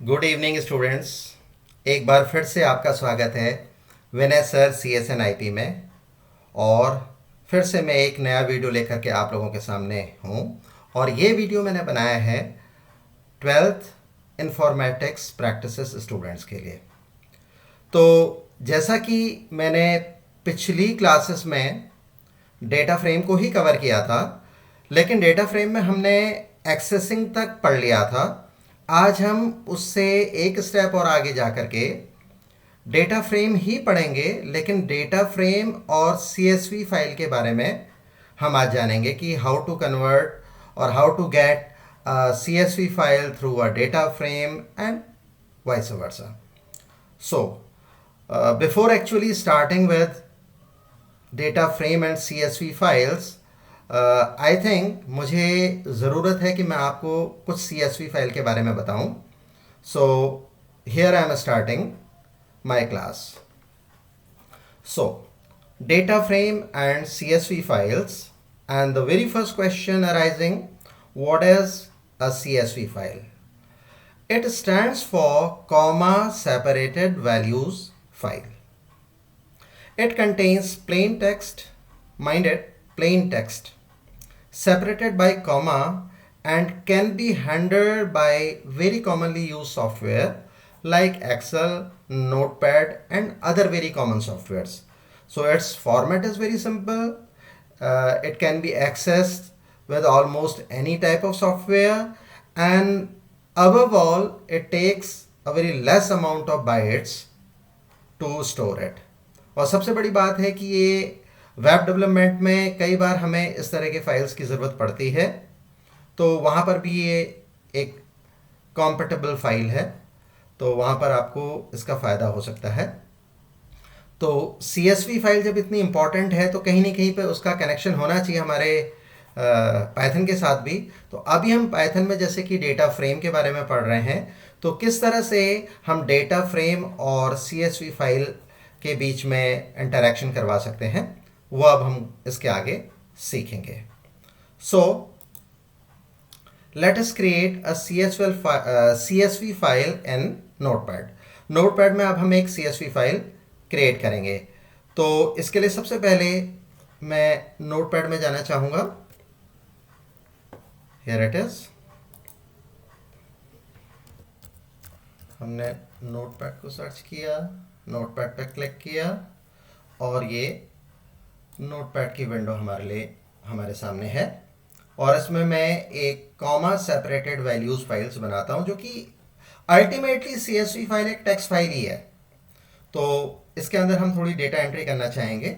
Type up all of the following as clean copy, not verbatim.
Good evening students. एक बार फिर से आपका स्वागत है विनय सर CSNIP में। और फिर से मैं एक नया वीडियो लेकर के आप लोगों के सामने हूँ। और ये वीडियो मैंने बनाया है 12th इंफॉर्मेटिक्स प्रैक्टिसेस स्टूडेंट्स के लिए। तो जैसा कि मैंने पिछली क्लासेस में डेटा फ्रेम को ही कवर किया था, लेकिन डेटा फ्रेम में हमने एक्सेसिंग तक पढ़ लिया था। आज हम उससे एक स्टेप और आगे जा कर के डेटा फ्रेम ही पढ़ेंगे, लेकिन डेटा फ्रेम और CSV फाइल के बारे में हम आज जानेंगे कि हाउ टू कन्वर्ट और how to get CSV file through a data frame and vice versa. So, before actually starting with data frame and CSV files, I think मुझे ज़रूरत है कि मैं आपको कुछ CSV फाइल के बारे में बताऊं. So here I am starting my class. So data frame and CSV files, and the very first question arising, what is a CSV file? It stands for comma separated values file. It contains plain text, mind it, plain text, separated by comma, and can be handled by very commonly used software like Excel, Notepad, and other very common softwares. So its format is very simple. It can be accessed with almost any type of software, and above all, it takes a very less amount of bytes to store it. और सबसे बड़ी बात है कि ये web development में कई बार हमें इस तरह के फाइल्स की ज़रूरत पड़ती है, तो वहाँ पर भी ये एक कॉम्पेटेबल फाइल है, तो वहाँ पर आपको इसका फ़ायदा हो सकता है. तो CSV फाइल जब इतनी इम्पॉर्टेंट है तो कहीं ना कहीं पे उसका कनेक्शन होना चाहिए हमारे पाइथन के साथ भी. तो अभी हम पाइथन में जैसे कि डेटा फ्रेम के बारे में पढ़ रहे हैं, तो किस तरह से हम डेटा फ्रेम और CSV फाइल के बीच में इंटरेक्शन करवा सकते हैं, वो अब हम इसके आगे सीखेंगे. So let us create a CSV file in notepad. Notepad में अब हम एक CSV फाइल क्रिएट करेंगे. तो इसके लिए सबसे पहले मैं नोटपैड में जाना चाहूँगा. Here it is. हमने नोटपैड को सर्च किया, नोटपैड पे क्लिक किया, और ये नोटपैड की विंडो हमारे सामने है. और इसमें मैं एक कॉमा सेपरेटेड वैल्यूज फाइल्स बनाता हूँ, जो कि अल्टीमेटली CSV फाइल एक टेक्स्ट फाइल ही है. तो इसके अंदर हम थोड़ी डेटा एंट्री करना चाहेंगे.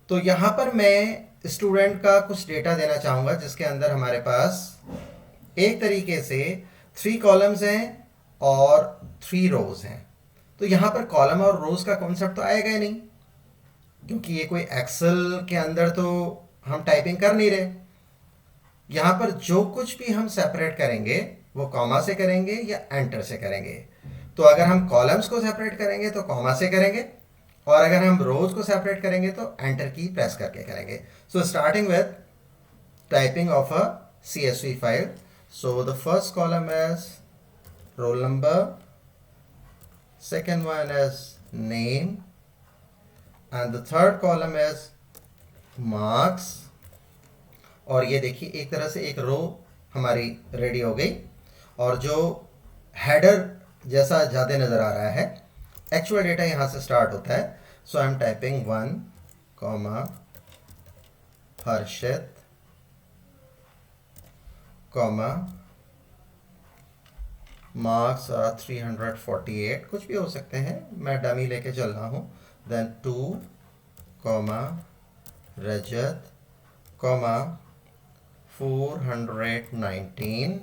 तो यहाँ पर मैं स्टूडेंट का कुछ डेटा देना चाहूँगा, जिसके अंदर हमारे पास एक तरीके से 3 कॉलम्स हैं और 3 रोज हैं. तो यहाँ पर कॉलम और रोज का कॉन्सेप्ट तो आएगा ही नहीं, क्योंकि ये कोई एक्सेल के अंदर तो हम टाइपिंग कर नहीं रहे. यहाँ पर जो कुछ भी हम सेपरेट करेंगे वो कॉमा से करेंगे या एंटर से करेंगे. तो अगर हम कॉलम्स को सेपरेट करेंगे तो कॉमा से करेंगे, और अगर हम रोज को सेपरेट करेंगे तो एंटर की प्रेस करके करेंगे. So starting with typing of a CSV file. So the first column is roll number, second one is name, and the third column is marks. और ये देखिए एक तरह से एक रो हमारी रेडी हो गई, और जो हेडर जैसा ज़्यादा नज़र आ रहा है, एक्चुअल डेटा यहाँ से स्टार्ट होता है. So I am typing 1, Harshit, marks 348, कुछ भी हो सकते हैं, मैं डमी लेके चल रहा हूँ. Then 2, Rajat, 419,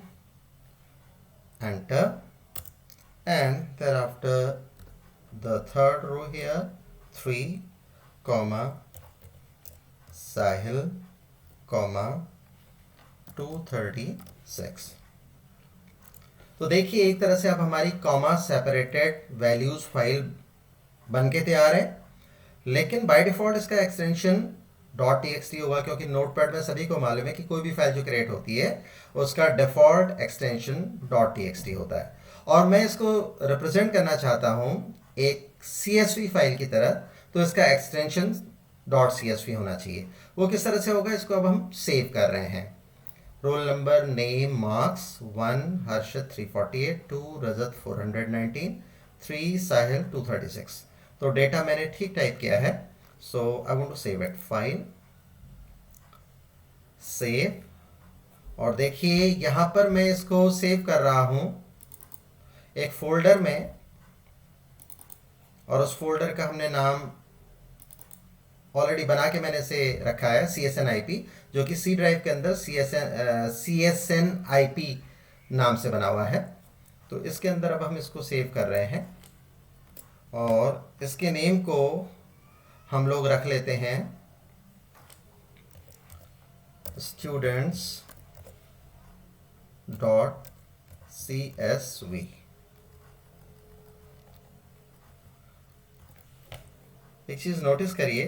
enter, and thereafter the third row here, 3, Sahil, 236. तो देखिए एक तरह से अब हमारी कॉमा सेपरेटेड वैल्यूज फाइल बन के तैयार है. लेकिन बाय डिफ़ॉल्ट इसका एक्सटेंशन .txt होगा, क्योंकि नोटपैड में सभी को मालूम है कि कोई भी फाइल जो क्रिएट होती है उसका डिफ़ॉल्ट एक्सटेंशन .txt होता है. और मैं इसको रिप्रेजेंट करना चाहता हूँ एक CSV फाइल की तरह, तो इसका एक्सटेंशन .csv होना चाहिए। वो किस तरह से होगा, इसको अब हम सेव कर रहे हैं। Roll number, name, marks 1, Harshad 348, 2 Rajat 419, 3 Sahil 236। तो डेटा मैंने ठीक टाइप किया है। So I want to save it, file, save. और देखिए यहाँ पर मैं इसको सेव कर रहा हूँ एक फोल्डर में, और उस फोल्डर का हमने नाम ऑलरेडी बना के मैंने इसे रखा है CSNIP, जो कि C ड्राइव के अंदर CSNIP नाम से बना हुआ है। तो इसके अंदर अब हम इसको सेव कर रहे हैं, और इसके नेम को हम लोग रख लेते हैं students.csv। एक चीज़ नोटिस करिए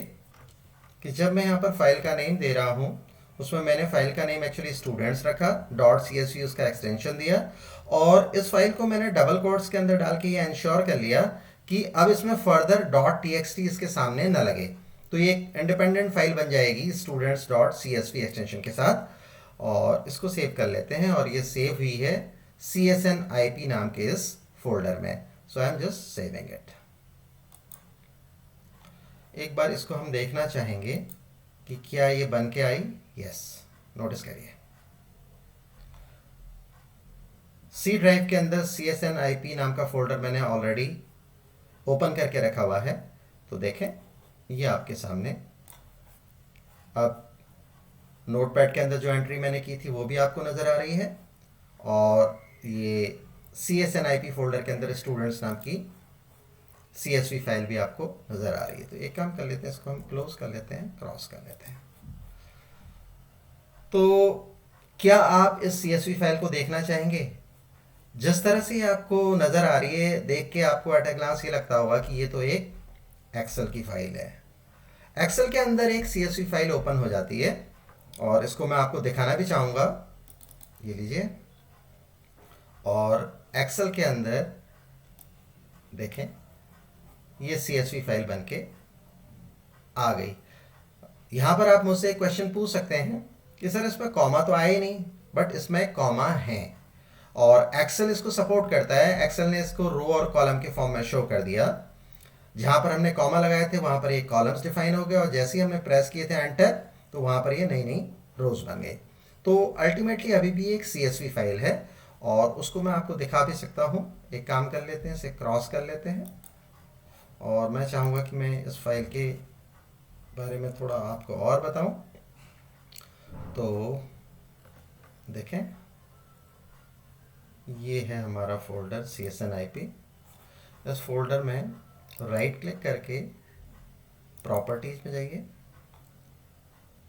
कि जब मैं यहाँ पर फाइल का नेम दे रहा हूँ, उसमें मैंने फाइल का नेम एक्चुअली स्टूडेंट्स रखा, .csv उसका एक्सटेंशन दिया, और इस फाइल को मैंने डबल कोट्स के अंदर डाल के ये इंश्योर कर लिया कि अब इसमें फर्दर .txt इसके सामने न लगे। तो ये एक इंडिपेंडेंट फाइल बन जाएगी students.csv एक्सटेंशन के साथ। और इसको सेव कर लेते हैं, और ये सेव हुई है CSNIP नाम के इस फोल्डर में। So I am just saving it. एक बार इसको हम देखना चाहेंगे कि क्या ये बन के आई। यस, नोटिस करिए C ड्राइव के अंदर CSNIP नाम का फोल्डर मैंने ऑलरेडी ओपन करके रखा हुआ है। तो देखें, ये आपके सामने अब नोटपैड के अंदर जो एंट्री मैंने की थी वो भी आपको नज़र आ रही है, और ये CSNIP फोल्डर के अंदर स्टूडेंट्स नाम की CSV फाइल भी आपको नज़र आ रही है। तो एक काम कर लेते हैं, इसको हम क्लोज कर लेते हैं, क्रॉस कर लेते हैं। तो क्या आप इस CSV फाइल को देखना चाहेंगे? जिस तरह से आपको नज़र आ रही है, देख के आपको एट ए ग्लांस ये लगता होगा कि ये तो एक एक्सेल की फाइल है। एक्सेल के अंदर एक CSV फाइल ओपन हो जाती है, और इसको मैं आपको दिखाना भी चाहूँगा। ये लीजिए, और एक्सेल के अंदर देखें ये CSV फाइल बन के आ गई। यहाँ पर आप मुझसे एक क्वेश्चन पूछ सकते हैं कि सर इसमें कॉमा तो आया ही नहीं, बट इसमें कॉमा है, और एक्सेल इसको सपोर्ट करता है। एक्सेल ने इसको रो और कॉलम के फॉर्म में शो कर दिया। जहाँ पर हमने कॉमा लगाए थे वहाँ पर ये कॉलम्स डिफाइन हो गए, और जैसे ही हमने प्रेस किए थे एंटर, तो वहाँ पर ये नई नई रोज बन गई। तो अल्टीमेटली अभी भी एक CSV फाइल है, और उसको मैं आपको दिखा भी सकता हूँ। एक काम कर लेते हैं, इसे क्रॉस कर लेते हैं, और मैं चाहूँगा कि मैं इस फाइल के बारे में थोड़ा आपको और बताऊँ। तो देखें, ये है हमारा फोल्डर CSNIP। इस फोल्डर में राइट क्लिक करके प्रॉपर्टीज में जाइए,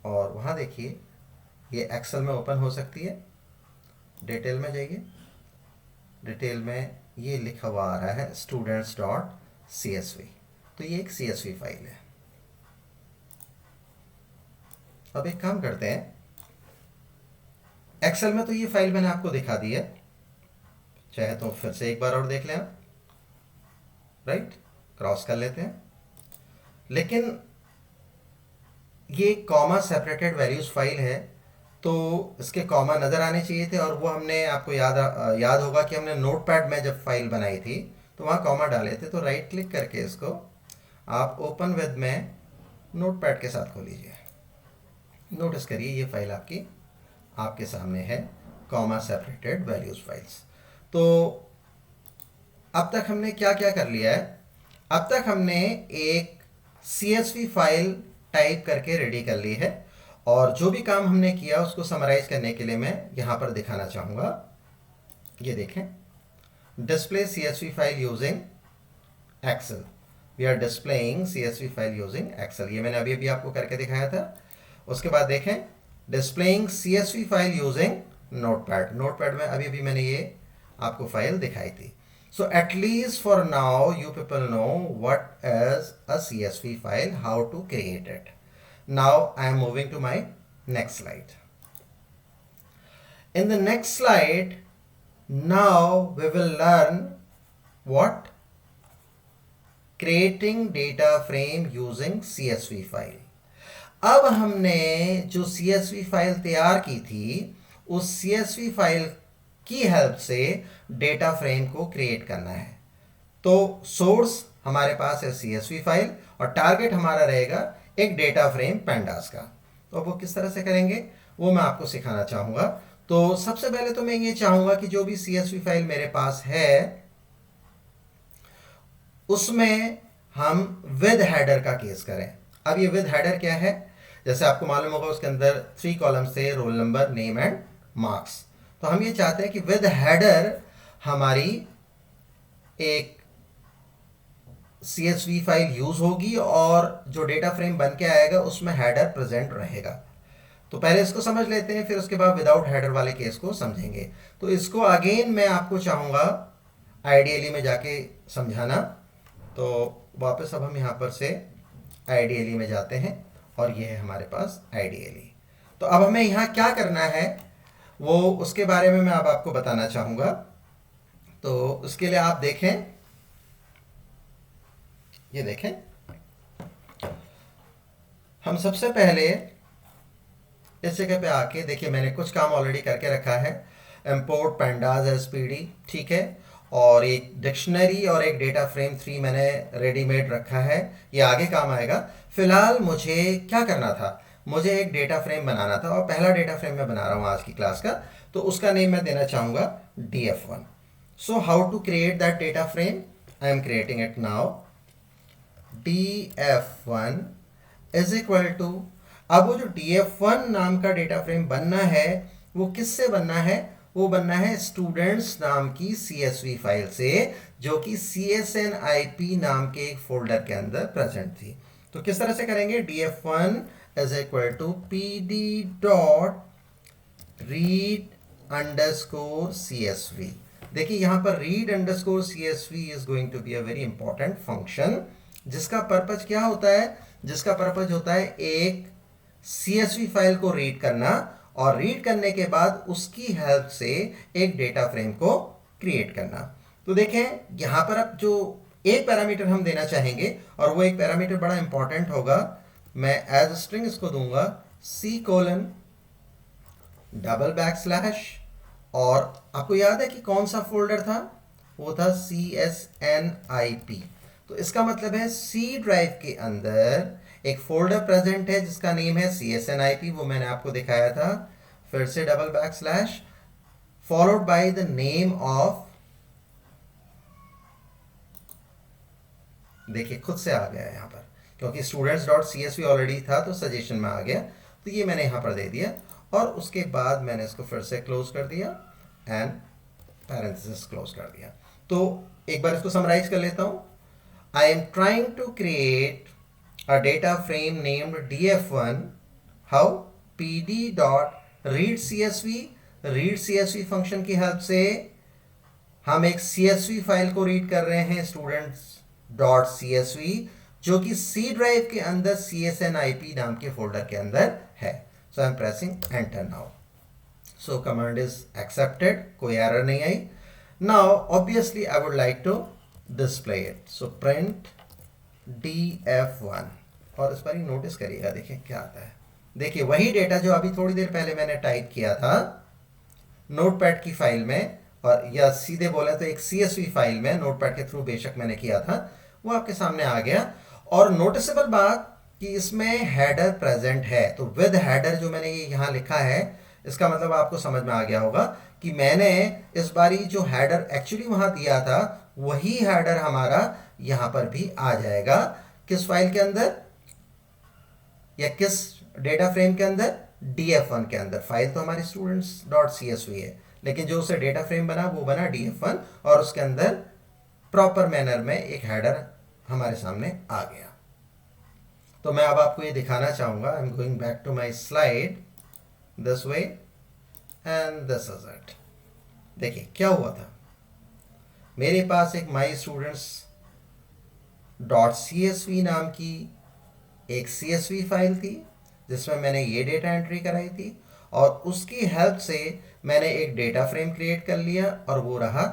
और वहाँ देखिए ये एक्सेल में ओपन हो सकती है। डिटेल में जाइए, डिटेल में ये लिखा हुआ आ रहा है students.csv। तो ये एक CSV फाइल है। अब एक काम करते हैं, एक्सेल में तो ये फाइल मैंने आपको दिखा दी है, चाहे तो फिर से एक बार और देख लें आप। राइट, क्रॉस कर लेते हैं। लेकिन ये कॉमा सेपरेटेड वैल्यूज फाइल है, तो इसके कॉमा नज़र आने चाहिए थे, और वो हमने आपको याद होगा कि हमने नोटपैड में जब फाइल बनाई थी तो वहाँ कॉमा डाले थे। तो राइट क्लिक करके इसको आप ओपन विद में नोटपैड के साथ खोलिए। नोटिस करिए ये फाइल आपके सामने है, कॉमा सेपरेटेड वैल्यूज फाइल्स। तो अब तक हमने क्या क्या कर लिया है? अब तक हमने एक CSV फाइल टाइप करके रेडी कर ली है, और जो भी काम हमने किया उसको समराइज करने के लिए मैं यहाँ पर दिखाना चाहूँगा। ये देखें, display CSV file using Excel. We are displaying CSV file using Excel. ये मैंने अभी अभी आपको करके दिखाया था। उसके बाद देखें, displaying CSV file using notepad. Notepad में अभी अभी मैंने ये आपको फाइल दिखाई थी। So at least for now you people know what is a CSV file, how to create it. Now I am moving to my next slide. In the next slide now we will learn what, creating data frame using CSV file. अब हमने जो CSV file तैयार की थी, उस CSV file की help से data frame को क्रिएट करना है। तो सोर्स हमारे पास है CSV फाइल और टारगेट हमारा रहेगा एक डेटा फ्रेम पैंडास का। तो वो किस तरह से करेंगे वो मैं आपको सिखाना चाहूँगा। तो सबसे पहले तो मैं ये चाहूँगा कि जो भी CSV फाइल मेरे पास है उसमें हम विद हेडर का केस करें। अब ये विद हेडर क्या है, जैसे आपको मालूम होगा उसके अंदर 3 कॉलम्स थे, role number, name and marks. तो हम ये चाहते हैं कि विद हेडर हमारी एक CSV फाइल यूज होगी और जो डेटा फ्रेम बन के आएगा उसमें हेडर प्रेजेंट रहेगा। तो पहले इसको समझ लेते हैं, फिर उसके बाद विदाउट हेडर वाले केस को समझेंगे। तो इसको अगेन मैं आपको चाहूँगा आइडियली में जाके समझाना। तो वापस अब हम यहाँ पर से आइडियली में जाते हैं और ये है हमारे पास आइडियली। तो अब हमें यहाँ क्या करना है वो उसके बारे में मैं अब आपको बताना चाहूँगा। तो उसके लिए आप देखें, ये देखें, हम सबसे पहले इस जगह पे आके देखिए मैंने कुछ काम ऑलरेडी करके रखा है। इम्पोर्ट पैंडाज SPD, ठीक है, और एक डिक्शनरी और एक डेटा फ्रेम 3 मैंने रेडीमेड रखा है, ये आगे काम आएगा। फिलहाल मुझे क्या करना था, मुझे एक डेटा फ्रेम बनाना था और पहला डेटा फ्रेम मैं बना रहा हूँ आज की क्लास का। तो उसका नेम मैं देना चाहूँगा DF1। So how to create that data frame, I am creating it now. DF1 is equal to, अब वो जो DF1 नाम का डेटा फ्रेम बनना है वो किससे बनना है, वो बनना है स्टूडेंट्स नाम की CSV फाइल से, जो कि CSNIP नाम के एक फोल्डर के अंदर प्रेजेंट थी। तो किस तरह से करेंगे, DF1 is equal to PD dot read underscore CSV। देखिए यहाँ पर read underscore CSV is going to be a very important function, जिसका पर्पज क्या होता है, जिसका पर्पज होता है एक CSV फाइल को रीड करना और रीड करने के बाद उसकी हेल्प से एक डेटा फ्रेम को क्रिएट करना। तो देखें यहाँ पर अब जो एक पैरामीटर हम देना चाहेंगे और वो एक पैरामीटर बड़ा इंपॉर्टेंट होगा, मैं एज स्ट्रिंग इसको दूंगा C:\, और आपको याद है कि कौन सा फोल्डर था, वो था CSNIP। तो इसका मतलब है C ड्राइव के अंदर एक फोल्डर प्रेजेंट है जिसका नेम है CSNIP, वो मैंने आपको दिखाया था। फिर से // followed by the name of, देखिए खुद से आ गया यहाँ पर क्योंकि students.csv ऑलरेडी था तो सजेशन में आ गया, तो ये मैंने यहाँ पर दे दिया और उसके बाद मैंने इसको फिर से क्लोज कर दिया एंड पैरेंथेसिस क्लोज कर दिया। तो एक बार इसको समराइज कर लेता हूँ। I am trying to create a data frame named DF1, how PD dot read CSV function की हेल्प से हम एक CSV फाइल को रीड कर रहे हैं students.csv, जो कि C ड्राइव के अंदर CSNIP नाम के फोल्डर के अंदर है। So I am pressing enter now. So command is accepted, कोई एरर नहीं आई। Now obviously I would like to display it, so print DF1 और इस पर ही नोटिस करिएगा, देखिए क्या आता है। देखिए वही डेटा जो अभी थोड़ी देर पहले मैंने टाइप किया था नोटपैड की फाइल में, और या सीधे बोले तो एक CSV फाइल में नोटपैड के थ्रू बेशक मैंने किया था, वो आपके सामने आ गया। और नोटिसेबल बात कि इसमें हेडर प्रेजेंट है, तो विद हेडर जो मैंने ये यहाँ लिखा है इसका मतलब आपको समझ में आ गया होगा कि मैंने इस बारी जो हेडर एक्चुअली वहाँ दिया था वही हेडर हमारा यहाँ पर भी आ जाएगा। किस फाइल के अंदर या किस डेटा फ्रेम के अंदर, DF1 के अंदर। फाइल तो हमारी students.csv है, लेकिन जो उसे डेटा फ्रेम बना वो बना DF1 और उसके अंदर प्रॉपर मैनर में एक हेडर हमारे सामने आ गया। तो मैं अब आपको ये दिखाना चाहूँगा। I am going back to my slide this way and this is it. देखिए क्या हुआ था, मेरे पास एक माई स्टूडेंट्स.csv नाम की एक CSV फाइल थी जिसमें मैंने ये डेटा एंट्री कराई थी और उसकी हेल्प से मैंने एक डेटा फ्रेम क्रिएट कर लिया और वो रहा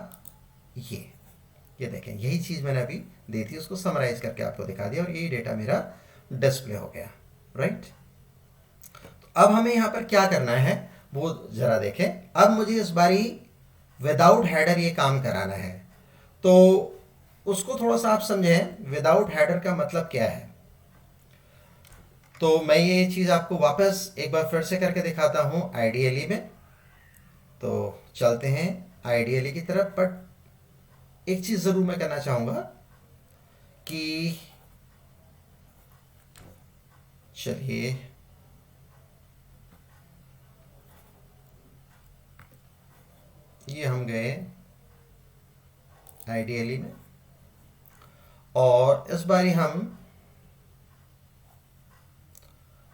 ये देखें, यही चीज़ मैंने अभी दी थी, उसको समराइज करके आपको दिखा दिया और यही डेटा मेरा डिस्प्ले हो गया, राइट। अब हमें यहाँ पर क्या करना है वो ज़रा देखें। अब मुझे इस बारी विदाउट हेडर ये काम कराना है, तो उसको थोड़ा सा आप समझें विदाउट हेडर का मतलब क्या है। तो मैं ये चीज़ आपको वापस एक बार फिर से करके दिखाता हूँ आईडीएलई में। तो चलते हैं आईडीएलई की तरफ, बट एक चीज़ ज़रूर मैं करना चाहूँगा कि चलिए ये हम गए आईडीएलई में और इस बारी हम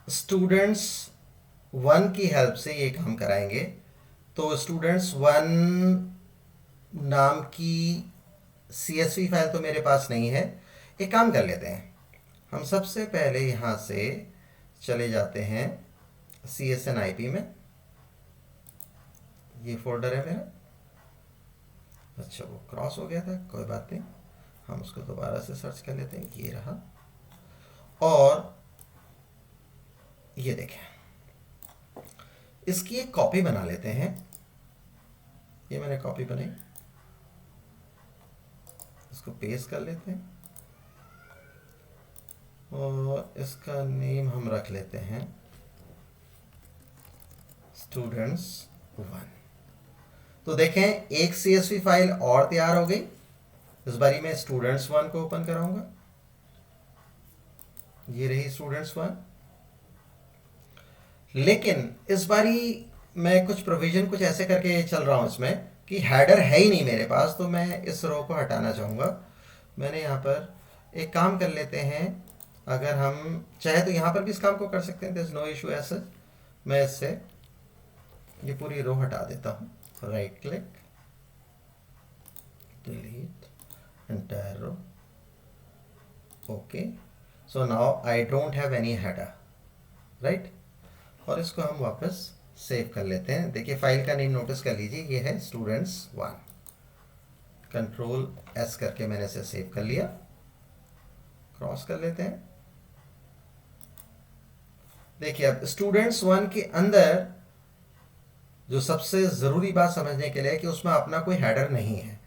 स्टूडेंट्स 1 की हेल्प से ये काम कराएंगे। तो स्टूडेंट्स 1 नाम की CSV फाइल तो मेरे पास नहीं है। एक काम कर लेते हैं, हम सबसे पहले यहाँ से चले जाते हैं CSNIP में। ये फोल्डर है मेरा। अच्छा वो क्रॉस हो गया था, कोई बात नहीं, हम उसको दोबारा से सर्च कर लेते हैं। ये रहा और ये देखें, इसकी एक कॉपी बना लेते हैं। ये मैंने कॉपी बनाई, इसको पेस्ट कर लेते हैं और इसका नेम हम रख लेते हैं स्टूडेंट्स 1। तो देखें एक CSV फाइल और तैयार हो गई। इस बारी मैं स्टूडेंट्स 1 को ओपन कराऊंगा। ये रही स्टूडेंट्स 1, लेकिन इस बारी मैं कुछ प्रोविजन कुछ ऐसे करके चल रहा हूँ इसमें कि हेडर है ही नहीं मेरे पास, तो मैं इस रो को हटाना चाहूँगा। मैंने यहाँ पर एक काम कर लेते हैं, अगर हम चाहे तो यहाँ पर भी इस काम को कर सकते हैं, there's no issue as such। मैं इससे ये पूरी रो हटा देता हूँ, right click, delete entire row, okay. So now I don't have any header, right. और इसको हम वापस सेव कर लेते हैं। देखिए फाइल का नेम नोटिस कर लीजिए, ये है स्टूडेंट्स 1। कंट्रोल S करके मैंने इसे सेव कर लिया। क्रॉस कर लेते हैं। देखिए अब स्टूडेंट्स 1 के अंदर जो सबसे ज़रूरी बात समझने के लिए कि उसमें अपना कोई हेडर नहीं है।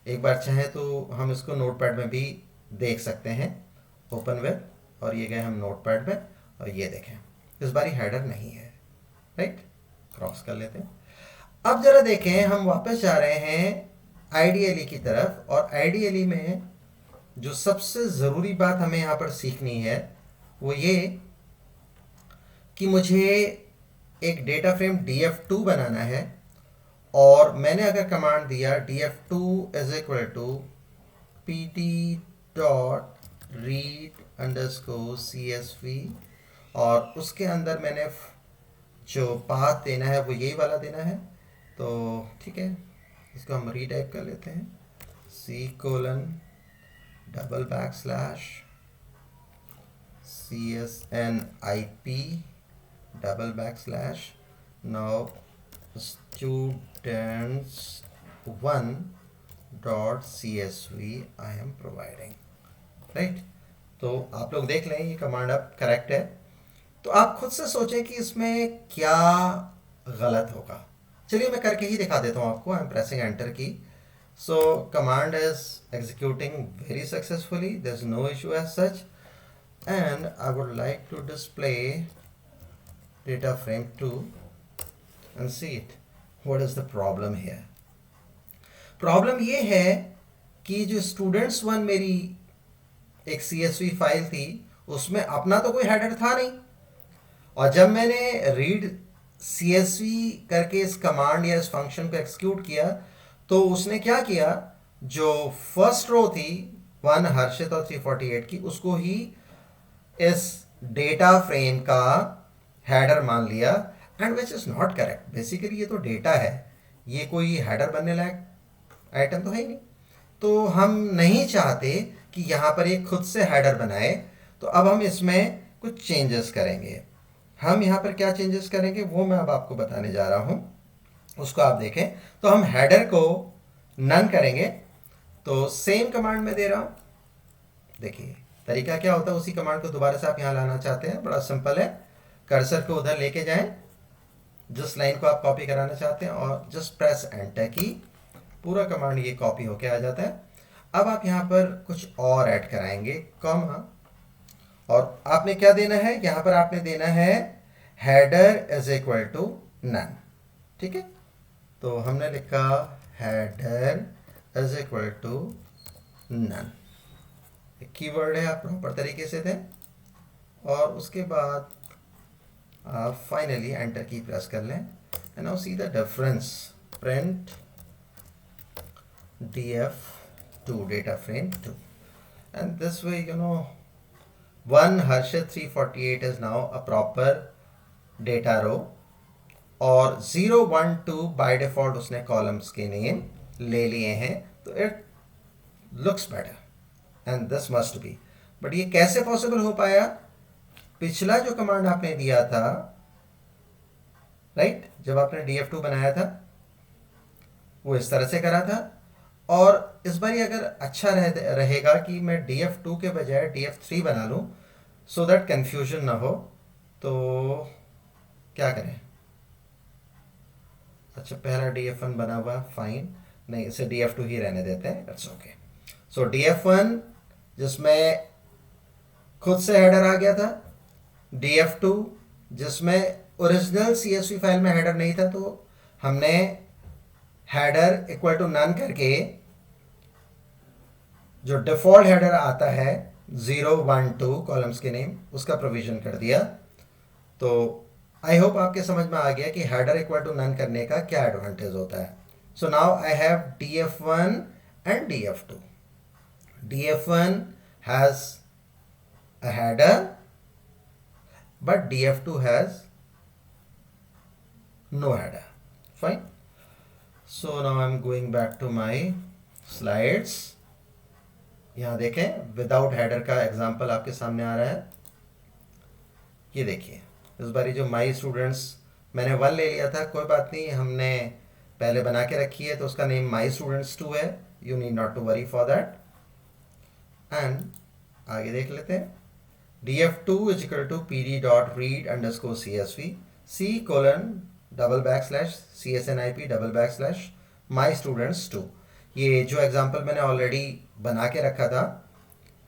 एक बार चाहे तो हम इसको नोटपैड में भी देख सकते हैं, ओपन विद, और ये गए हम नोटपैड में और ये देखें इस बारी हेडर नहीं है, राइट। क्रॉस कर लेते हैं। अब जरा देखें, हम वापस जा रहे हैं आईडीएलई की तरफ और आईडीएलई में जो सबसे ज़रूरी बात हमें यहाँ पर सीखनी है वो ये कि मुझे एक डेटा फ्रेम df2 बनाना है। और मैंने अगर कमांड दिया df2 is equal to pt.read_csv और उसके अंदर मैंने जो पाथ देना है वो यही वाला देना है। तो ठीक है, इसको हम रीटाइप कर लेते हैं, c:\csnip now students1.csv I am providing, right. तो आप लोग देख लें ये कमांड अब करेक्ट है। तो आप खुद से सोचें कि इसमें क्या गलत होगा। चलिए मैं करके ही दिखा देता हूँ आपको। आई एम प्रेसिंग एंटर की। So command is executing very successfully, there is no issue as such, and I would like to display data frame 2 and see it. What is the problem here? Problem ये है कि जो students 1 मेरी एक CSV file थी उसमें अपना तो कोई हेडर था नहीं, और जब मैंने रीड CSV करके इस कमांड या इस फंक्शन को एक्सिक्यूट किया तो उसने क्या किया, जो फर्स्ट रो थी 1 हर्षित और 348 की, उसको ही इस डेटा फ्रेम का हेडर मान लिया, and which is not correct. Basically ये तो डेटा है, ये कोई हेडर बनने लायक आइटम तो है ही नहीं। तो हम नहीं चाहते कि यहाँ पर एक खुद से हेडर बनाए, तो अब हम इसमें कुछ चेंजेस करेंगे। हम यहाँ पर क्या चेंजेस करेंगे वो मैं अब आपको बताने जा रहा हूँ। उसको आप देखें। तो हम हेडर को नन करेंगे, तो सेम कमांड में दे रहा हूँ। देखिए तरीका क्या होता है, उसी कमांड को दोबारा से आप यहाँ लाना चाहते हैं, बड़ा सिंपल है। कर्सर को उधर लेके जाएं जिस लाइन को आप कॉपी कराना चाहते हैं और जस्ट प्रेस एंटर की, पूरा कमांड ये कॉपी होके आ जाता है। अब आप यहाँ पर कुछ और ऐड कराएंगे, कॉमा, और आपने क्या देना है, यहाँ पर आपने देना है header is equal to none. ठीक है, तो हमने लिखा header is equal to none, keyword है, आप प्रॉपर तरीके से दें, और उसके बाद आप फाइनली एंटर की प्रेस कर लें। And now see the difference, print df2 data frame 2, and this way one Harshit 348 is now a proper data row, और 0 1 2 बाय डिफॉल्ट उसने कॉलम्स के नेम ले लिए हैं, तो it looks better and this must be. But ये कैसे possible हो पाया, पिछला जो कमांड आपने दिया था, राइट, जब आपने df2 बनाया था वो इस तरह से करा था, और इस बार अगर अच्छा रहेगा कि मैं df2 के बजाय df3 बना लूं, सो दैट कंफ्यूजन ना हो। तो क्या करें, अच्छा पहला df1 बना हुआ, फाइन, नहीं इसे df2 ही रहने देते हैं, इट्स ओके। सो df1 जिसमें खुद से हेडर आ गया था, df2 जिसमें ओरिजिनल CSV फाइल में हेडर नहीं था, तो हमने हेडर इक्वल टू नन करके जो डिफॉल्ट हेडर आता है 0 1 2 कॉलम्स के नेम, उसका प्रोविजन कर दिया। तो आई होप आपके समझ में आ गया कि हेडर इक्वल टू नन करने का क्या एडवांटेज होता है। सो now I have df1 and df2। df1 has a header but df2 has no header, fine. So now I'm going back to my slides। यहाँ देखें विदाउट हेडर का example आपके सामने आ रहा है। ये देखिए इस बारी जो माई स्टूडेंट्स मैंने 1 ले लिया था, कोई बात नहीं, हमने पहले बना के रखी है, तो उसका नेम माई स्टूडेंट्स 2 है, you need not to worry for that. And आगे देख लेते हैं, df2 is equal to pd.read_csv c:\\csnip:\/ ये जो एग्जांपल मैंने ऑलरेडी बना के रखा था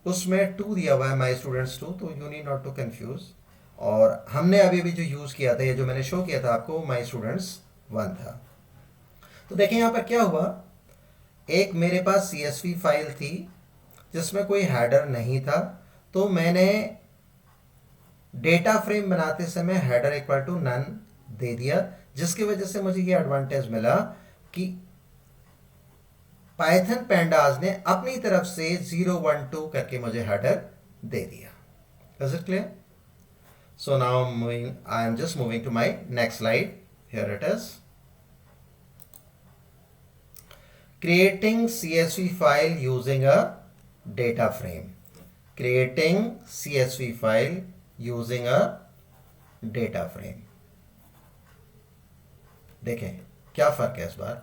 उसमें 2 दिया हुआ है, माई स्टूडेंट्स 2, तो you need not to confuse. और हमने अभी भी जो यूज़ किया था, ये जो मैंने शो किया था आपको, माई स्टूडेंट्स 1 था। तो देखें यहाँ पर क्या हुआ, एक मेरे पास CSV फाइल थी जिसमें कोई हेडर नहीं था, तो मैंने डेटा फ्रेम बनाते समय हेडर इक्वल टू नन दे दिया, जिसकी वजह से मुझे ये एडवांटेज मिला कि पाइथन पैंडाज ने अपनी तरफ से 0 1 2 करके मुझे हेडर दे दिया। Is it clear? So now I am just moving to my next slide. Here it is, creating CSV file using a data frame। creating CSV file using a data frame। देखें क्या फर्क है इस बार,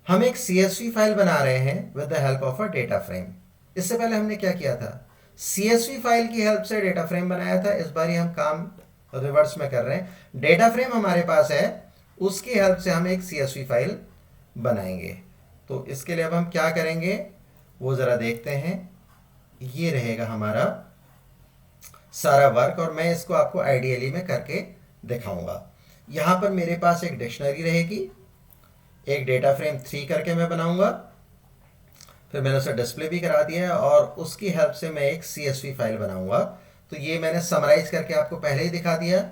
हम एक CSV file बना रहे हैं with the help of a data frame. इससे पहले हमने क्या किया था, CSV फाइल की हेल्प से डेटा फ्रेम बनाया था। इस बार हम काम रिवर्स में कर रहे हैं, डेटा फ्रेम हमारे पास है, उसकी हेल्प से हम एक CSV फाइल बनाएंगे। तो इसके लिए अब हम क्या करेंगे वो ज़रा देखते हैं। ये रहेगा हमारा सारा वर्क, और मैं इसको आपको आइडियली में करके दिखाऊंगा। यहाँ पर मेरे पास एक डिक्शनरी रहेगी, एक डेटा फ्रेम 3 करके मैं बनाऊंगा, फिर मैंने उसे डिस्प्ले भी करा दिया है, और उसकी हेल्प से मैं एक CSV फाइल बनाऊंगा। तो ये मैंने समराइज करके आपको पहले ही दिखा दिया,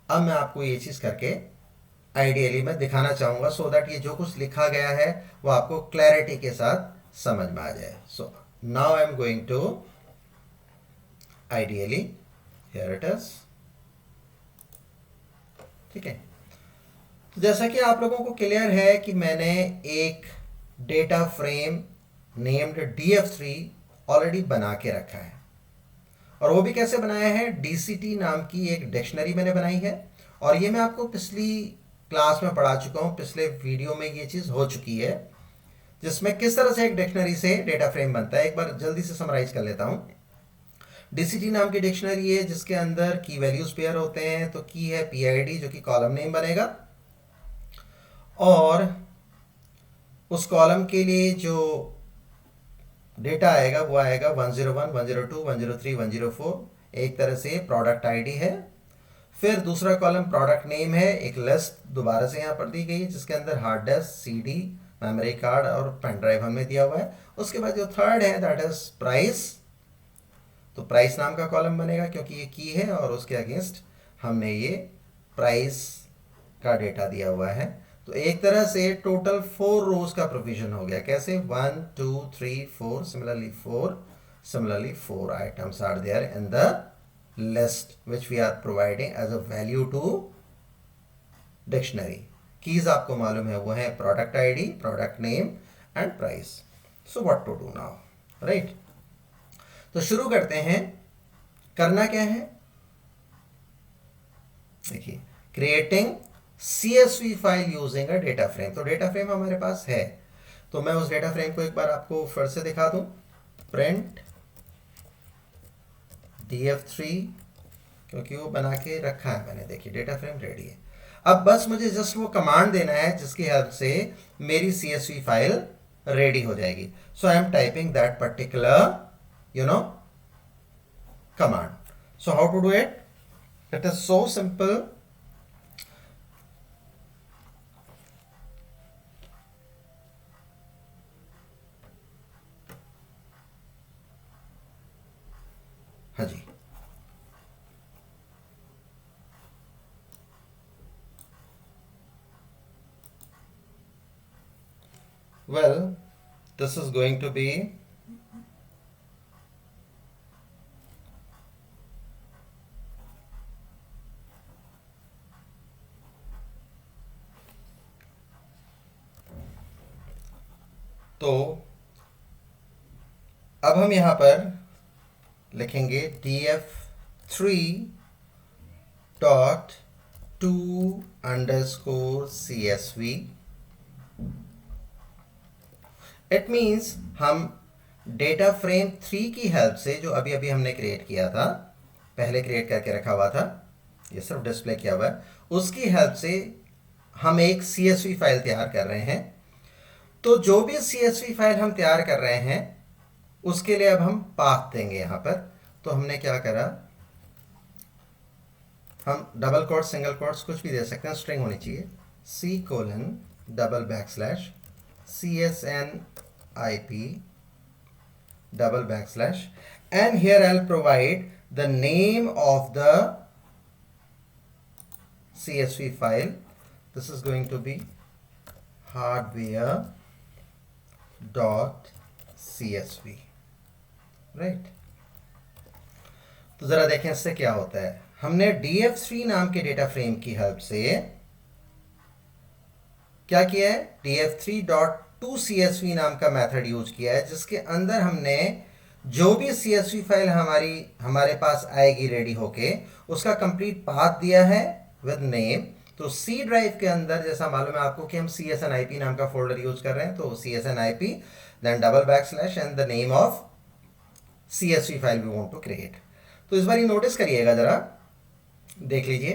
अब मैं आपको ये चीज़ करके आइडियली मैं दिखाना चाहूँगा, सो दैट ये जो कुछ लिखा गया है वो आपको क्लैरिटी के साथ समझ में आ जाए। So now I am going to ideally, here it is. ठीक है, तो जैसा कि आप लोगों को क्लियर है कि मैंने एक data frame named df3 already बना के रखा है, और वो भी कैसे बनाया है, DCT नाम की एक डिक्शनरी मैंने बनाई है। और ये मैं आपको पिछली क्लास में पढ़ा चुका हूँ, पिछले वीडियो में ये चीज़ हो चुकी है, जिसमें किस तरह से एक डिक्शनरी से डेटा फ्रेम बनता है। एक बार जल्दी से समराइज कर लेता हूँ। डीसीटी नाम की डिक्शनरी है जिसके अंदर की वैल्यूज पेयर होते हैं। तो की है पीआईडी जो कि कॉलम नेम बनेगा, और उस कॉलम के लिए जो डेटा आएगा वो आएगा 101, 102, 103, 104, एक तरह से प्रोडक्ट आईडी है। फिर दूसरा कॉलम प्रोडक्ट नेम है, एक लिस्ट दोबारा से यहाँ पर दी गई है जिसके अंदर hard disk, CD, memory card और पेन ड्राइव हमें दिया हुआ है। उसके बाद जो थर्ड है दैट इज प्राइस। तो प्राइस नाम का कॉलम बनेगा क्योंकि ये की है और उसके अगेंस्ट हमने ये प्राइस का डेटा दिया हुआ है। तो एक तरह से टोटल 4 रोज का प्रोविजन हो गया। कैसे? 1 2 3 4, similarly 4 items are there in the list which we are providing as a value to dictionary. Keys आपको मालूम है वो है product ID, product name and price. So what to do now, right? तो शुरू करते हैं। करना क्या है? देखिए, creating CSV file using a data frame. तो डेटा फ्रेम हमारे पास है, तो मैं उस डेटा फ्रेम को एक बार आपको फिर से दिखा दूं। प्रिंट df3, क्योंकि वो बना के रखा है मैंने। देखिए डेटा फ्रेम रेडी है। अब बस मुझे जस्ट वो कमांड देना है जिसकी हेल्प से मेरी CSV फाइल रेडी हो जाएगी। So I am typing that particular command. So how to do it? It is so simple. हाँ जी, well, this is going to be तो अब हम यहां पर लिखेंगे df3 dot two underscore CSV। It means हम डेटा फ्रेम 3 की help से, जो अभी अभी हमने क्रिएट किया था, पहले क्रिएट करके रखा हुआ था, ये सिर्फ डिस्प्ले किया हुआ है, उसकी हेल्प से हम एक CSV फाइल तैयार कर रहे हैं। तो जो भी CSV फाइल हम तैयार कर रहे हैं उसके लिए अब हम पाथ देंगे यहाँ पर। तो हमने क्या करा, हम डबल कोट, सिंगल कोट्स कुछ भी दे सकते हैं, स्ट्रिंग होनी चाहिए, C:\CSNIP and here I'll provide the name of the CSV file. This is going to be hardware.csv, right? तो जरा देखें इससे क्या होता है। हमने df3 नाम के डेटा फ्रेम की हेल्प से क्या किया है, df3.toCSV नाम का मेथड यूज किया है, जिसके अंदर हमने जो भी CSV फाइल हमारे पास आएगी रेडी होके, उसका कंप्लीट पाथ दिया है विद नेम। तो C ड्राइव के अंदर, जैसा मालूम है आपको कि हम CSNIP नाम का फोल्डर यूज कर रहे हैं, तो CSNIP then / and the name of CSV file we want to create. तो इस बार ये नोटिस करिएगा, जरा देख लीजिए,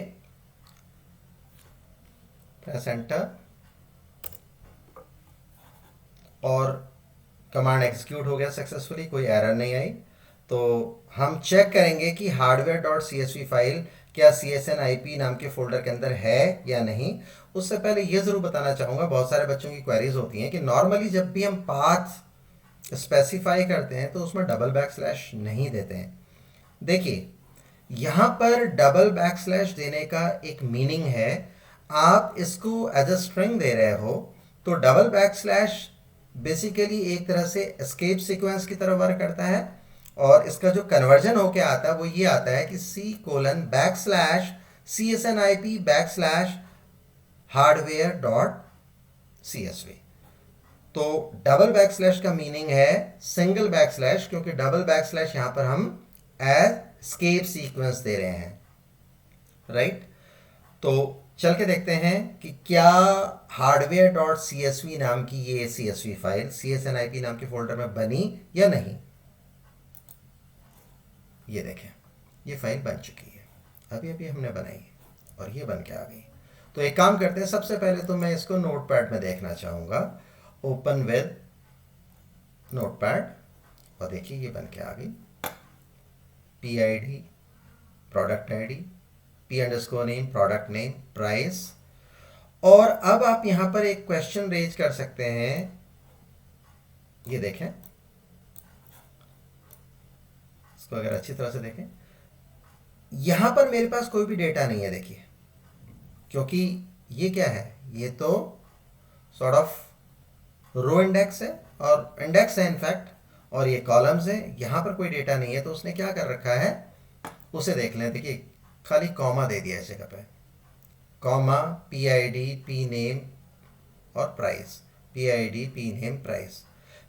प्रेस एंटर और कमांड एग्जीक्यूट हो गया सक्सेसफुली, कोई एरर नहीं आई। तो हम चेक करेंगे कि hardware.csv फाइल क्या CSNIP नाम के फोल्डर के अंदर है या नहीं। उससे पहले ये जरूर बताना चाहूँगा, बहुत सारे बच्चों की क्वेरीज होती हैं कि नॉर्मली जब भी हम पाथ स्पेसिफाई करते हैं तो उसमें / नहीं देते हैं। देखिए यहाँ पर / देने का एक मीनिंग है, आप इसको एज अ स्ट्रिंग दे रहे हो, तो / बेसिकली एक तरह से एस्केप सीक्वेंस की तरह वर्क करता है, और इसका जो कन्वर्जन होके आता है वो ये आता है कि C:\CSNIP /hardware.csv। तो / का मीनिंग है सिंगल /, क्योंकि / यहाँ पर हम एज एस्केप सीक्वेंस दे रहे हैं, राइट? तो चल के देखते हैं कि क्या hardware dot C S V नाम की ये C S V file CSNIP नाम के फोल्डर में बनी या नहीं। ये देखें, ये फाइल बन चुकी है, अभी अभी हमने बनाई और ये बन के आ गई। तो एक काम करते हैं, सबसे पहले तो मैं इसको नोटपैड में देखना चाहूँगा। ओपन विद नोटपैड, और देखिए ये बन के आ गई। PID product ID, P_name product name, price. और अब आप यहां पर एक क्वेश्चन रेज कर सकते हैं। ये देखें, इसको अगर अच्छी तरह से देखें, यहां पर मेरे पास कोई भी डेटा नहीं है, देखिए, क्योंकि ये क्या है, ये तो सॉर्ट ऑफ रो इंडेक्स है और इंडेक्स है इनफैक्ट, और ये कॉलम्स है, यहां पर कोई डेटा नहीं है। तो उसने क्या कर रखा है, उसे देख लें। देखिए खाली कॉमा दे दिया है इस जगह पे, कॉमा PID P नेम और price, PID P name price.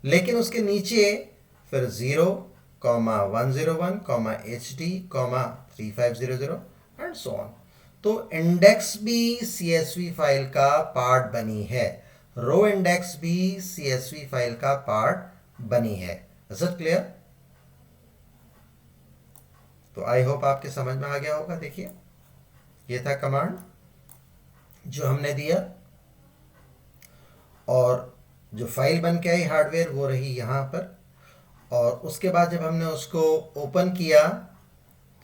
लेकिन उसके नीचे फिर 0,101, HD, 3500 एंड सो ऑन। तो इंडेक्स भी CSV फाइल का पार्ट बनी है, रो इंडेक्स भी CSV फाइल का पार्ट बनी है। Is it clear? तो आई होप आपके समझ में आ गया होगा। देखिए ये था कमांड जो हमने दिया, और जो फाइल बन के आई हार्डवेयर वो रही यहाँ पर। और उसके बाद जब हमने उसको ओपन किया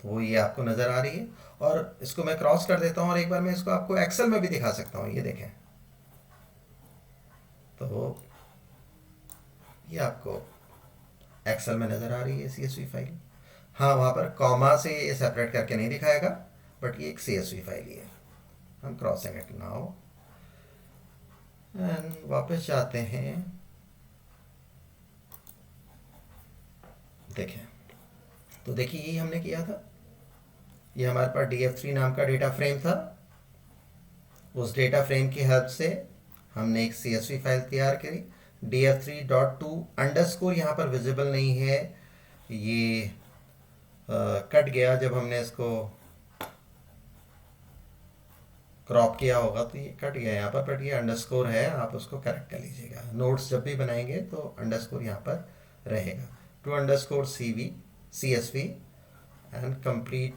तो वो ये आपको नज़र आ रही है। और इसको मैं क्रॉस कर देता हूँ और एक बार मैं इसको आपको एक्सेल में भी दिखा सकता हूँ। ये देखें, तो ये आपको एक्सेल में नज़र आ रही है CSV फाइल। हाँ, वहाँ पर कॉमा से ये सेपरेट करके नहीं दिखाएगा, बट ये एक CSV फाइल ही है। हम क्रॉसिंग इट नाउ एंड वापस जाते हैं। देखें, तो देखिए यही हमने किया था। ये हमारे पास DF3 नाम का डेटा फ्रेम था। उस डेटा फ्रेम की हेल्प से हमने एक CSV फाइल तैयार करी। DF3.2 अंडरस्कोर यहाँ पर विजिबल नहीं है, ये कट गया जब हमने इसको क्रॉप किया होगा, तो ये कट गया यहाँ पर, बट ये अंडरस्कोर है, आप उसको करेक्ट कर लीजिएगा। नोट्स जब भी बनाएंगे तो अंडरस्कोर यहाँ पर रहेगा। to_CV CSV and complete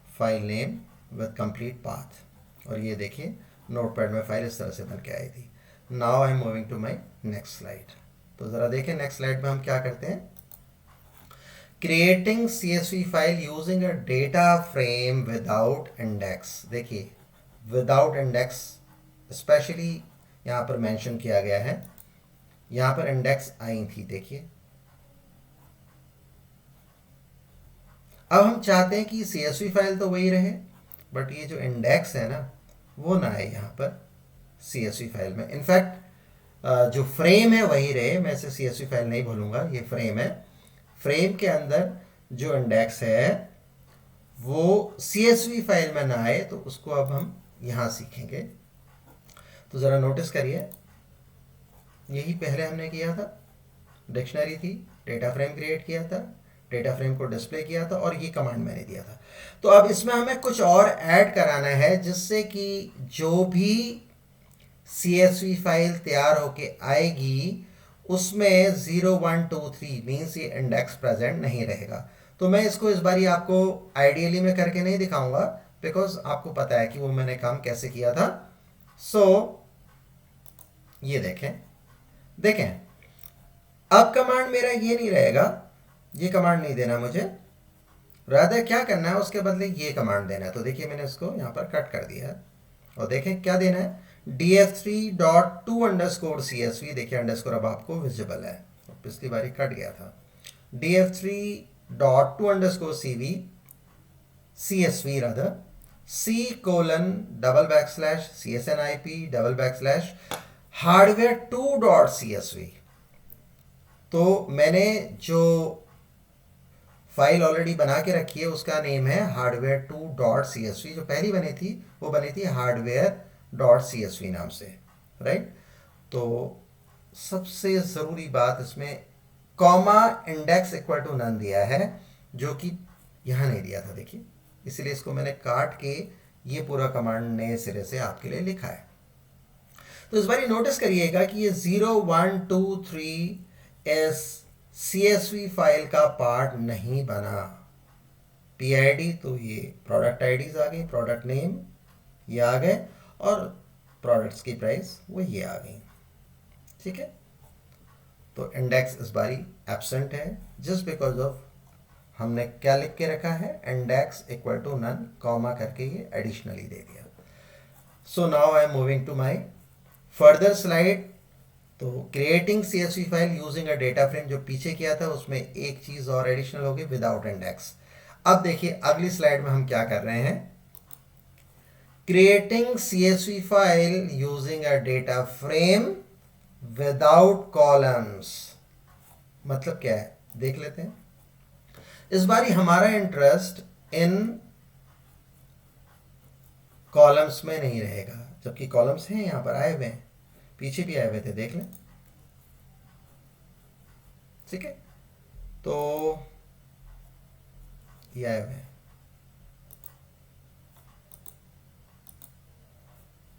file name with complete path. और ये देखिए नोटपैड में फाइल इस तरह से बन के आई थी। Now I am moving to my next slide. तो ज़रा देखें नेक्स्ट स्लाइड में हम क्या करते हैं। Creating CSV file using a data frame without index. देखिए विदाउट इंडेक्स स्पेशली यहाँ पर मेंशन किया गया है, यहाँ पर इंडेक्स आई थी। देखिए अब हम चाहते हैं कि CSV फाइल तो वही रहे, बट ये जो इंडेक्स है ना वो ना आए यहाँ पर CSV फाइल में। इनफैक्ट जो फ्रेम है वही रहे, मैं इसे CSV फाइल नहीं बोलूँगा, ये फ्रेम है। फ्रेम के अंदर जो इंडेक्स है वो CSV फाइल में ना आए, तो उसको अब हम यहाँ सीखेंगे। तो ज़रा नोटिस करिए, यही पहले हमने किया था। डिक्शनरी थी, डेटा फ्रेम क्रिएट किया था, डेटा फ्रेम को डिस्प्ले किया था, और ये कमांड मैंने दिया था। तो अब इसमें हमें कुछ और ऐड कराना है, जिससे कि जो भी CSV फाइल तैयार होके आएगी उसमें 0 1 2 3 मीन्स ये इंडेक्स प्रेजेंट नहीं रहेगा। तो मैं इसको इस बारी आपको आइडियली में करके नहीं दिखाऊंगा, बिकॉज आपको पता है कि वो मैंने काम कैसे किया था। सो ये देखें, देखें अब कमांड मेरा ये नहीं रहेगा, ये कमांड नहीं देना मुझे, रादर क्या करना है उसके बदले ये कमांड देना है। तो देखिए मैंने इसको यहाँ पर कट कर दिया है, और देखें क्या देना है, DF3.2_CSV। देखिए अंडरस्कोर अब आपको विजिबल है, पिछली बारी कट गया था। DF3.2_CV CSV rather C:\_CSNIP:\hardware2.CSV। तो मैंने जो फाइल ऑलरेडी बना के रखी है उसका नेम है hardware2.csv। जो पहली बनी थी वो बनी थी hardware.csv नाम से, राइट। तो सबसे ज़रूरी बात इसमें comma index equal to none दिया है, जो कि यहाँ नहीं दिया था। देखिए इसलिए इसको मैंने काट के ये पूरा कमांड नए सिरे से आपके लिए लिखा है। तो इस बार नोटिस करिएगा कि ये 0123 इस CSV फाइल का पार्ट नहीं बना। PID तो ये प्रोडक्ट आईडीज आ गई, प्रोडक्ट नेम ये आ गए, और प्रोडक्ट्स की प्राइस वो ये आ गई। ठीक है, तो इंडेक्स इस बारी एब्सेंट है जस्ट बिकॉज ऑफ हमने क्या लिख के रखा है, index equal to none, comma करके ये एडिशनली दे दिया। So now I am moving to my further slide. तो creating CSV file using a data frame जो पीछे किया था उसमें एक चीज और एडिशनल होगी, विदाउट इंडेक्स। अब देखिए अगली स्लाइड में हम क्या कर रहे हैं, creating CSV file using a data frame without columns. मतलब क्या है देख लेते हैं। इस बारी हमारा इंटरेस्ट इन कॉलम्स में नहीं रहेगा, जबकि कॉलम्स हैं यहां पर आए हुए हैं, पीछे भी आए हुए थे, देख लें। ठीक है, तो ये आए हुए हैं,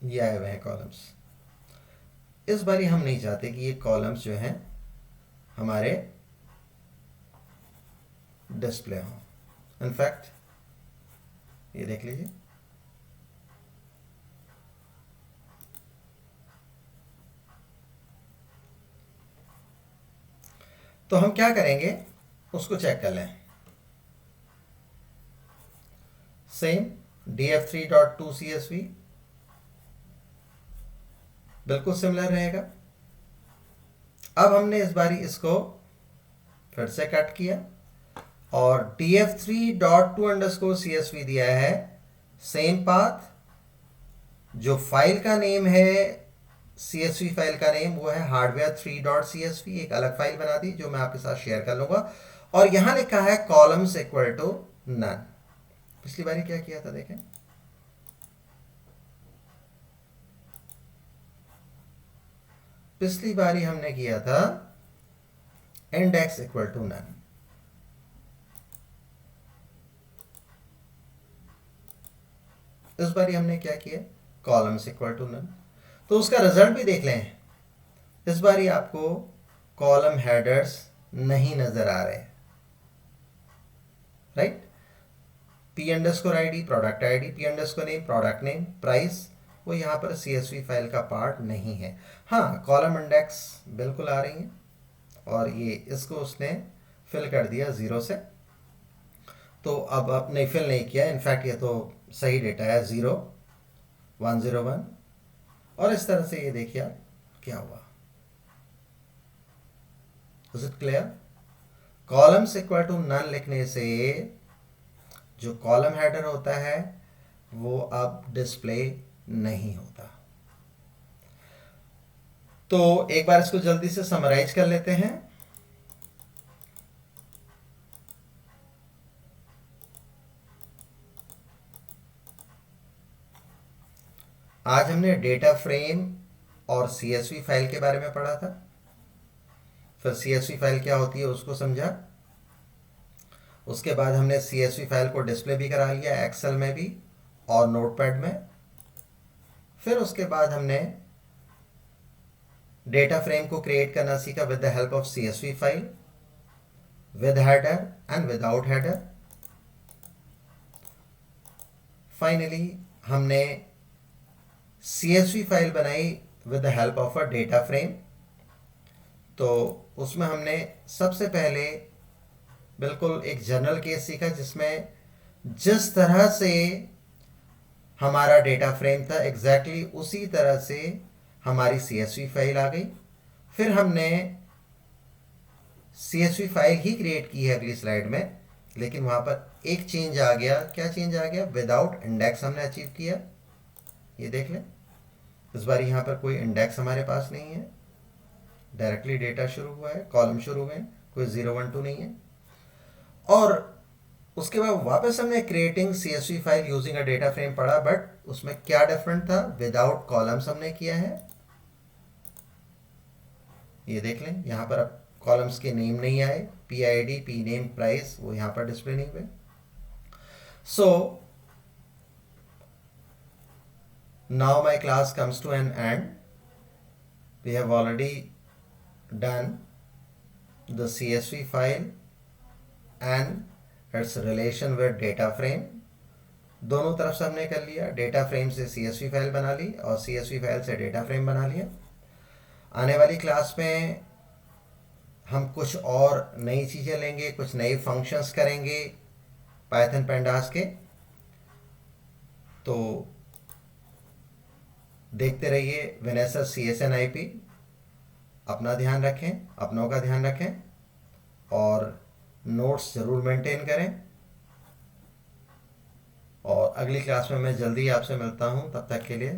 ये आए हुए हैं कॉलम्स। इस बारी हम नहीं चाहते कि ये कॉलम्स जो हैं हमारे डिस्प्ले हों। इनफैक्ट ये देख लीजिए, तो हम क्या करेंगे उसको चेक कर लें। सेम df3.2 CSV बिल्कुल सिमिलर रहेगा। अब हमने इस बारी इसको फिर से कट किया और df3.2 CSV दिया है, सेम पाथ। जो फाइल का नेम है CSV फाइल का नेम वो है hardware3.csv, एक अलग फाइल बना दी जो मैं आपके साथ शेयर कर लूंगा, और यहां लिखा है कॉलम्स इक्वल टू नन। पिछली बारी क्या किया था देखें, पिछली बारी हमने किया था इंडेक्स इक्वल टू नन। इस बारी हमने क्या किया, कॉलम्स इक्वल टू नन। तो उसका रिजल्ट भी देख लें। इस बारी आपको कॉलम हेडर्स नहीं नजर आ रहे, right. P_ID product ID, P_ name product name, price वो यहाँ पर CSV फाइल का पार्ट नहीं है। हाँ, कॉलम इंडेक्स बिल्कुल आ रही हैं, और ये इसको उसने फिल कर दिया 0 से। तो अब आपने फिल नहीं किया, इनफैक्ट ये तो सही डेटा है 0 101, और इस तरह से ये देखिए आप क्या हुआ। Is it clear? Columns equal to none लिखने से जो कॉलम हेडर होता है वो अब डिस्प्ले नहीं होता। तो एक बार इसको जल्दी से समराइज कर लेते हैं। आज हमने डेटा फ्रेम और CSV फाइल के बारे में पढ़ा था, फिर CSV फाइल क्या होती है उसको समझा, उसके बाद हमने CSV फाइल को डिस्प्ले भी करा लिया एक्सेल में भी और नोटपैड में। फिर उसके बाद हमने डेटा फ्रेम को क्रिएट करना सीखा with the help of CSV file, with header and without header. Finally हमने CSV फाइल बनाई with the help of a data frame. तो उसमें हमने सबसे पहले बिल्कुल एक जनरल केस सीखा जिसमें जिस तरह से हमारा डेटा फ्रेम था एग्जैक्टली उसी तरह से हमारी CSV फाइल आ गई। फिर हमने CSV फाइल ही क्रिएट की है अगली स्लाइड में, लेकिन वहाँ पर एक चेंज आ गया। क्या चेंज आ गया? विदाउट इंडेक्स हमने अचीव किया। ये देख लें, इस बार यहाँ पर कोई इंडेक्स हमारे पास नहीं है, डायरेक्टली डेटा शुरू हुआ है, कॉलम शुरू हुए हैं, कोई 0 1 2 नहीं है। और उसके बाद वापस हमने creating CSV file using a data frame पढ़ा, बट उसमें क्या डिफरेंट था? विदाउट कॉलम्स हमने किया है। ये देख लें, यहाँ पर अब कॉलम्स के नेम नहीं आए, PID, P नेम, प्राइस वो यहाँ पर डिस्प्ले नहीं हुए। सो Now my class comes to an end. We have already done the CSV file and its relation with data frame. दोनों तरफ से हमने कर लिया, डेटा फ्रेम से CSV फाइल बना ली और CSV फाइल से डेटा फ्रेम बना लिया। आने वाली क्लास में हम कुछ और नई चीज़ें लेंगे, कुछ नए फंक्शंस करेंगे पाइथन पैंडास के। तो देखते रहिए विनय सर CSN IP। अपना ध्यान रखें, अपनों का ध्यान रखें और नोट्स ज़रूर मेंटेन करें। और अगली क्लास में मैं जल्दी आपसे मिलता हूँ, तब तक के लिए